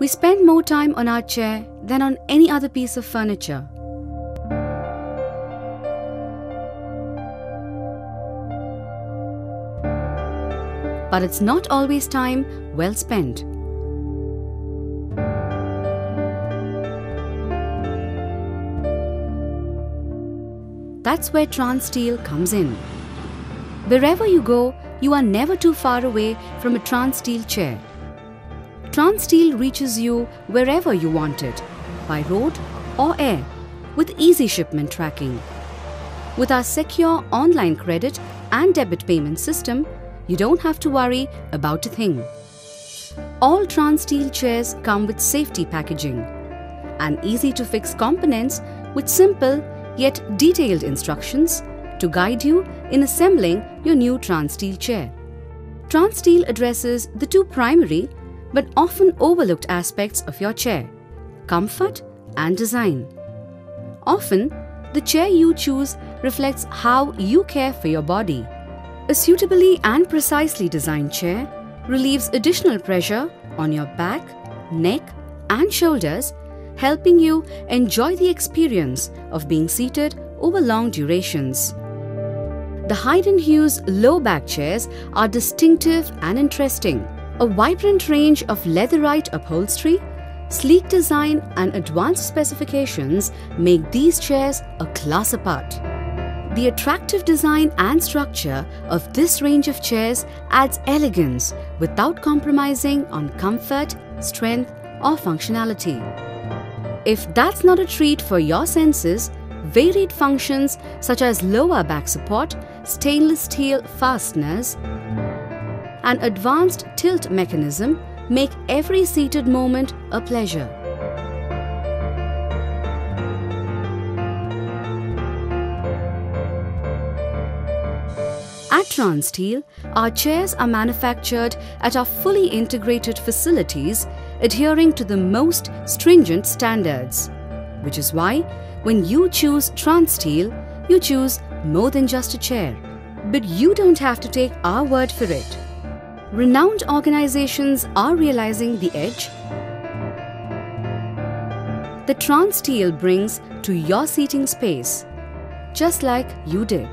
We spend more time on our chair than on any other piece of furniture. But it's not always time well spent. That's where TransSteel comes in. Wherever you go, you are never too far away from a TransSteel chair. TransSteel reaches you wherever you want it, by road or air, with easy shipment tracking. With our secure online credit and debit payment system, you don't have to worry about a thing. All TransSteel chairs come with safety packaging and easy-to-fix components with simple yet detailed instructions to guide you in assembling your new TransSteel chair. TransSteel addresses the two primary but often overlooked aspects of your chair: comfort and design. Often, the chair you choose reflects how you care for your body. A suitably and precisely designed chair relieves additional pressure on your back, neck, and shoulders, helping you enjoy the experience of being seated over long durations. The Hyden Hughes low back chairs are distinctive and interesting. A vibrant range of leatherite upholstery, sleek design, and advanced specifications make these chairs a class apart. The attractive design and structure of this range of chairs adds elegance without compromising on comfort, strength, or functionality. If that's not a treat for your senses, varied functions such as lower back support, stainless steel fasteners, and advanced tilt mechanism make every seated moment a pleasure. At TransSteel, our chairs are manufactured at our fully integrated facilities, adhering to the most stringent standards. Which is why, when you choose TransSteel, you choose more than just a chair. But you don't have to take our word for it. Renowned organizations are realizing the edge that TransSteel brings to your seating space, just like you did.